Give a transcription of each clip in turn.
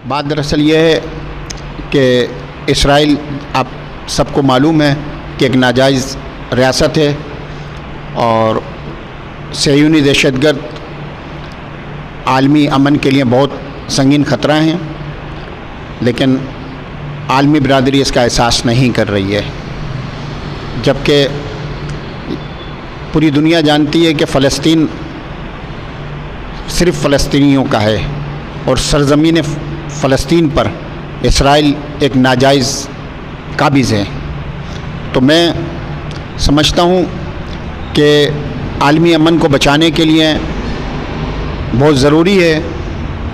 بات دراصل یہ ہے کہ اسرائیل آپ سب کو معلوم ہے کہ ایک ناجائز ریاست ہے اور صہیونی دہشت گرد عالمی امن کے لیے بہت سنگین خطرہ ہیں، لیکن عالمی برادری اس کا احساس نہیں کر رہی ہے، جبکہ پوری دنیا جانتی ہے کہ فلسطین صرف فلسطینیوں کا ہے اور سرزمین فلسطین پر اسرائیل ایک ناجائز قابض ہے۔ تو میں سمجھتا ہوں کہ عالمی امن کو بچانے کے لیے بہت ضروری ہے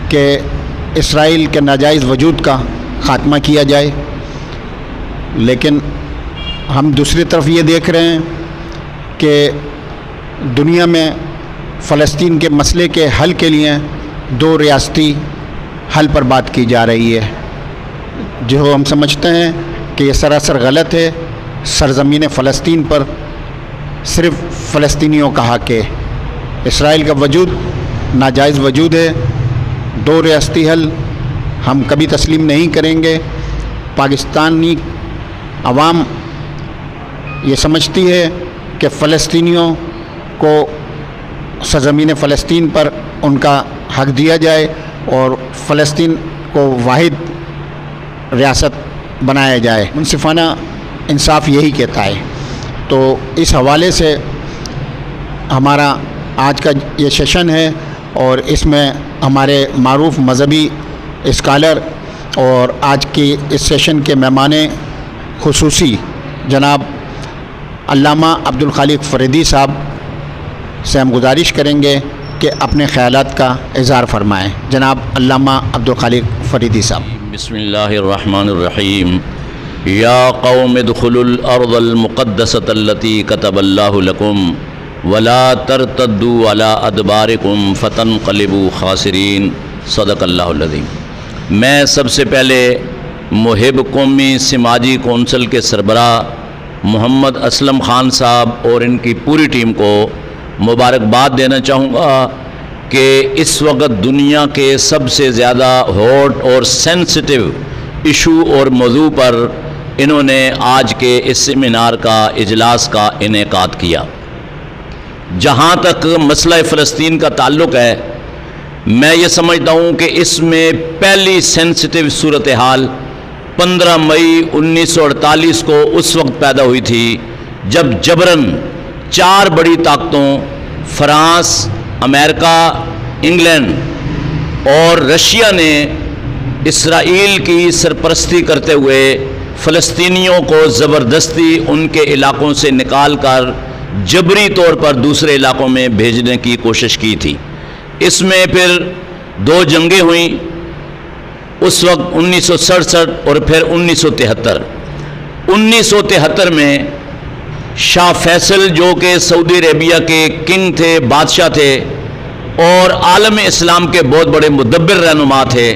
کہ اسرائیل کے ناجائز وجود کا خاتمہ کیا جائے، لیکن ہم دوسری طرف یہ دیکھ رہے ہیں کہ دنیا میں فلسطین کے مسئلے کے حل کے لیے دو ریاستی حل پر بات کی جا رہی ہے، جو ہم سمجھتے ہیں کہ یہ سراسر غلط ہے۔ سرزمین فلسطین پر صرف فلسطینیوں کا حق ہے، اسرائیل کا وجود ناجائز وجود ہے۔ دو ریاستی حل ہم کبھی تسلیم نہیں کریں گے۔ پاکستانی عوام یہ سمجھتی ہے کہ فلسطینیوں کو سرزمین فلسطین پر ان کا حق دیا جائے اور فلسطین کو واحد ریاست بنایا جائے۔ منصفانہ انصاف یہی کہتا ہے۔ تو اس حوالے سے ہمارا آج کا یہ سیشن ہے اور اس میں ہمارے معروف مذہبی اسکالر اور آج کی اس سیشن کے مہمان خصوصی جناب علامہ عبدالخالق فریدی صاحب سے ہم گزارش کریں گے کہ اپنے خیالات کا اظہار فرمائیں۔ جناب علامہ عبدالخالق فریدی صاحب۔ بسم اللہ الرحمن الرحیم۔ یا قوم ادخلوا الارض المقدسۃ التی کتب اللہ لکم ولا ترتدوا علی ادبارکم فتنقلبوا خاسرین۔ صدق اللہ العظیم۔ میں سب سے پہلے محب قومی سماجی کونسل کے سربراہ محمد اسلم خان صاحب اور ان کی پوری ٹیم کو مبارکباد دینا چاہوں گا کہ اس وقت دنیا کے سب سے زیادہ ہاٹ اور سینسٹیو ایشو اور موضوع پر انہوں نے آج کے اس سیمینار کا اجلاس کا انعقاد کیا۔ جہاں تک مسئلہ فلسطین کا تعلق ہے، میں یہ سمجھتا ہوں کہ اس میں پہلی سینسٹیو صورتحال 15 مئی 1948 کو اس وقت پیدا ہوئی تھی جب جبراً 4 بڑی طاقتوں فرانس، امریکہ، انگلینڈ اور رشیا نے اسرائیل کی سرپرستی کرتے ہوئے فلسطینیوں کو زبردستی ان کے علاقوں سے نکال کر جبری طور پر دوسرے علاقوں میں بھیجنے کی کوشش کی تھی۔ اس میں پھر 2 جنگیں ہوئیں، اس وقت 1967 اور پھر 1973۔ 1973 میں شاہ فیصل جو کہ سعودی عربیہ کے کنگ تھے، بادشاہ تھے اور عالم اسلام کے بہت بڑے مدبر رہنما تھے،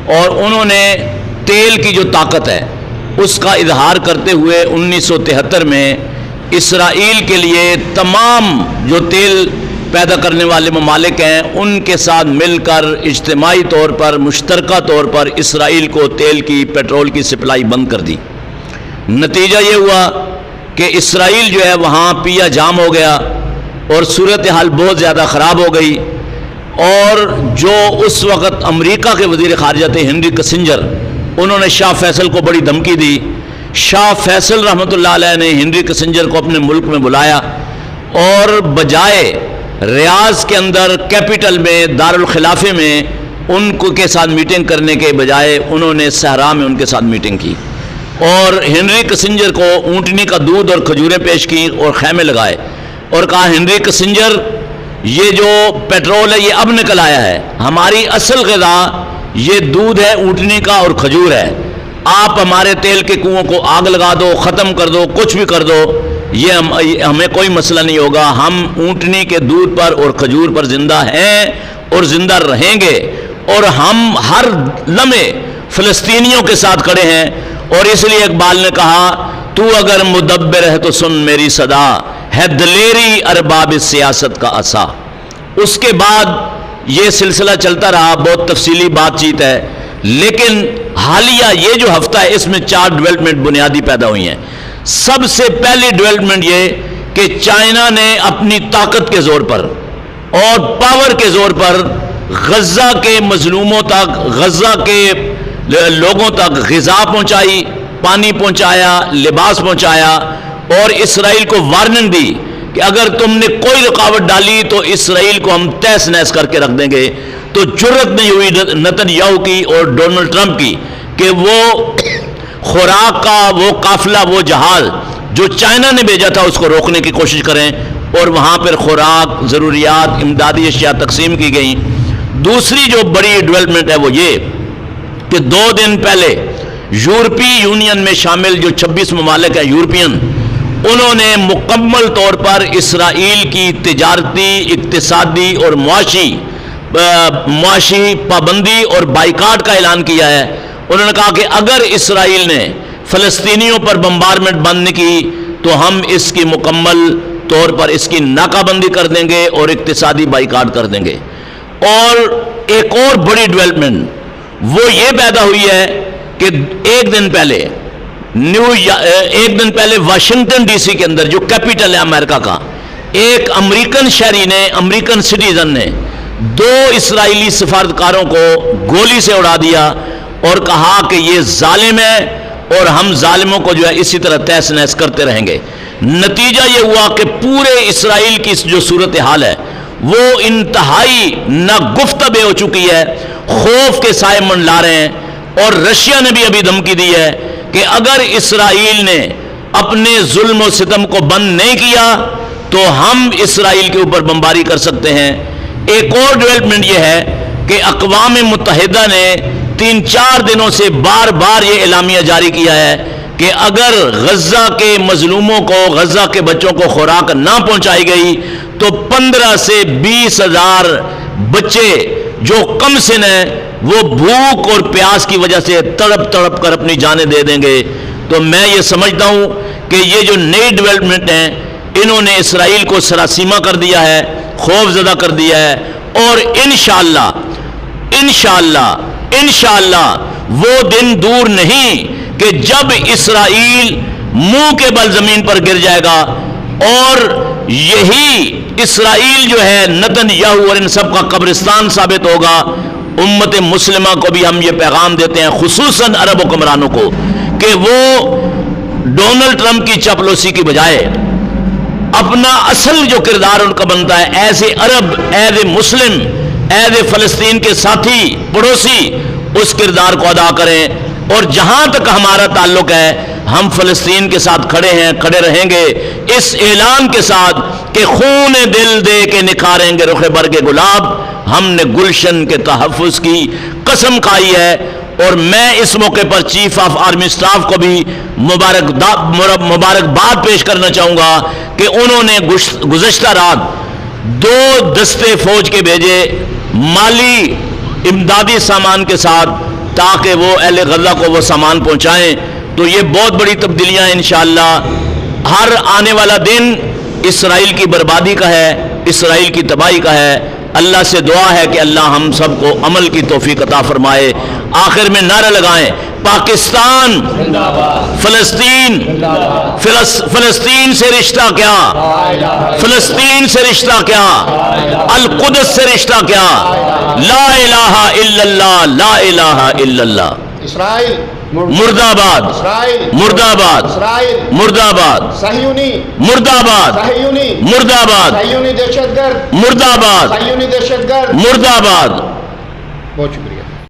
اور انہوں نے تیل کی جو طاقت ہے اس کا اظہار کرتے ہوئے 1973 میں اسرائیل کے لیے تمام جو تیل پیدا کرنے والے ممالک ہیں ان کے ساتھ مل کر اجتماعی طور پر مشترکہ طور پر اسرائیل کو تیل کی پیٹرول کی سپلائی بند کر دی۔ نتیجہ یہ ہوا کہ اسرائیل جو ہے وہاں پیا جام ہو گیا اور صورتحال بہت زیادہ خراب ہو گئی، اور جو اس وقت امریکہ کے وزیر خارجہ تھے ہنری کسنجر، انہوں نے شاہ فیصل کو بڑی دھمکی دی۔ شاہ فیصل رحمۃ اللہ علیہ نے ہنری کسنجر کو اپنے ملک میں بلایا اور بجائے ریاض کے اندر کیپٹل میں دارالخلافے میں ان کو کے ساتھ میٹنگ کرنے کے بجائے انہوں نے صحرا میں ان کے ساتھ میٹنگ کی اور ہنری کسنجر کو اونٹنی کا دودھ اور کھجوریں پیش کی اور خیمے لگائے اور کہا ہنری کسنجر یہ جو پیٹرول ہے یہ اب نکل آیا ہے، ہماری اصل غذا یہ دودھ ہے اونٹنی کا اور کھجور ہے، آپ ہمارے تیل کے کنووں کو آگ لگا دو، ختم کر دو، کچھ بھی کر دو، یہ ہمیں کوئی مسئلہ نہیں ہوگا، ہم اونٹنی کے دودھ پر اور کھجور پر زندہ ہیں اور زندہ رہیں گے، اور ہم ہر لمحے فلسطینیوں کے ساتھ کھڑے ہیں۔ اور اس لیے اقبال نے کہا تو اگر مدبر ہے تو سن میری صدا، ہے دلیری ارباب سیاست کا عصا۔ اس کے بعد یہ سلسلہ چلتا رہا، بہت تفصیلی بات چیت ہے، لیکن حالیہ یہ جو ہفتہ ہے اس میں 4 ڈیولپمنٹ بنیادی پیدا ہوئی ہیں. سب سے پہلی ڈیولپمنٹ یہ کہ چائنا نے اپنی طاقت کے زور پر اور پاور کے زور پر غزہ کے مظلوموں تک، غزہ کے لوگوں تک غذا پہنچائی، پانی پہنچایا، لباس پہنچایا، اور اسرائیل کو وارننگ دی کہ اگر تم نے کوئی رکاوٹ ڈالی تو اسرائیل کو ہم تہس نہس کر کے رکھ دیں گے. تو جرت نہیں ہوئی نتن یاہو کی اور ڈونلڈ ٹرمپ کی کہ وہ خوراک کا وہ قافلہ، وہ جہاز جو چائنا نے بھیجا تھا اس کو روکنے کی کوشش کریں، اور وہاں پر خوراک، ضروریات، امدادی اشیاء تقسیم کی گئیں. دوسری جو بڑی ڈیولپمنٹ ہے وہ یہ کہ 2 دن پہلے یورپی یونین میں شامل جو 26 ممالک ہیں یورپین، انہوں نے مکمل طور پر اسرائیل کی تجارتی، اقتصادی اور معاشی پابندی اور بائیکاٹ کا اعلان کیا ہے. انہوں نے کہا کہ اگر اسرائیل نے فلسطینیوں پر بمبارمنٹ بند نہیں کی تو ہم اس کی مکمل طور پر اس کی ناکہ بندی کر دیں گے اور اقتصادی بائیکاٹ کر دیں گے. اور ایک اور بڑی ڈیولپمنٹ وہ یہ پیدا ہوئی ہے کہ ایک دن پہلے واشنگٹن ڈی سی کے اندر جو کیپٹل ہے امریکہ کا، ایک امریکن شہری نے، امریکن سٹیزن نے 2 اسرائیلی سفارتکاروں کو گولی سے اڑا دیا اور کہا کہ یہ ظالم ہے اور ہم ظالموں کو جو ہے اسی طرح تہس نہس کرتے رہیں گے. نتیجہ یہ ہوا کہ پورے اسرائیل کی جو صورتحال ہے وہ انتہائی ناگفتگو ہو چکی ہے، خوف کے سائے منڈلا رہے ہیں. اور رشیا نے بھی ابھی دھمکی دی ہے کہ اگر اسرائیل نے اپنے ظلم و ستم کو بند نہیں کیا تو ہم اسرائیل کے اوپر بمباری کر سکتے ہیں. ایک اور ڈیولپمنٹ یہ ہے کہ اقوام متحدہ نے 3-4 دنوں سے بار بار یہ اعلامیہ جاری کیا ہے کہ اگر غزہ کے مظلوموں کو، غزہ کے بچوں کو خوراک نہ پہنچائی گئی تو 15 سے 20 ہزار بچے جو کم سن ہیں وہ بھوک اور پیاس کی وجہ سے تڑپ تڑپ کر اپنی جانیں دے دیں گے. تو میں یہ سمجھتا ہوں کہ یہ جو نئی ڈیولپمنٹ ہیں انہوں نے اسرائیل کو سراسیمہ کر دیا ہے، خوف زدہ کر دیا ہے. اور انشاءاللہ وہ دن دور نہیں کہ جب اسرائیل منہ کے بل زمین پر گر جائے گا، اور یہی اسرائیل جو ہے نتن یاہو اور ان سب کا قبرستان ثابت ہوگا. امت مسلمہ کو بھی ہم یہ پیغام دیتے ہیں، خصوصاً عرب حکمرانوں کو، کہ وہ ڈونلڈ ٹرمپ کی چاپلوسی کی بجائے اپنا اصل جو کردار ان کا بنتا ہے as a Arab, as a Muslim, as a فلسطین کے ساتھی پڑوسی، اس کردار کو ادا کریں. اور جہاں تک ہمارا تعلق ہے ہم فلسطین کے ساتھ کھڑے ہیں، کھڑے رہیں گے اس اعلان کے ساتھ کہ خون دل دے کے نکھاریں گے رخ برگ گلاب. ہم نے گلشن کے تحفظ کی قسم کھائی ہے. اور میں اس موقع پر چیف آف آرمی سٹاف کو بھی مبارکباد پیش کرنا چاہوں گا کہ انہوں نے گزشتہ رات 2 دستے فوج کے بھیجے مالی امدادی سامان کے ساتھ تاکہ وہ اہل غزہ کو وہ سامان پہنچائیں. تو یہ بہت بڑی تبدیلیاں انشاءاللہ. ہر آنے والا دن اسرائیل کی بربادی کا ہے، اسرائیل کی تباہی کا ہے. اللہ سے دعا ہے کہ اللہ ہم سب کو عمل کی توفیق عطا فرمائے. آخر میں نعرہ لگائیں، پاکستان، فلسطین، فلسطین سے رشتہ کیا، فلسطین سے رشتہ کیا، القدس سے رشتہ کیا، لا الہ الا اللہ، لا الہ الا اللہ. اسرائیل مرد آباد، مرد آباد، مرد آباد، صہیونی مرد آباد، صہیونی مرد آباد، صہیونی دہشت گرد، مرد آباد، صہیونی دہشت گرد. مرد آباد. بہت شکریہ.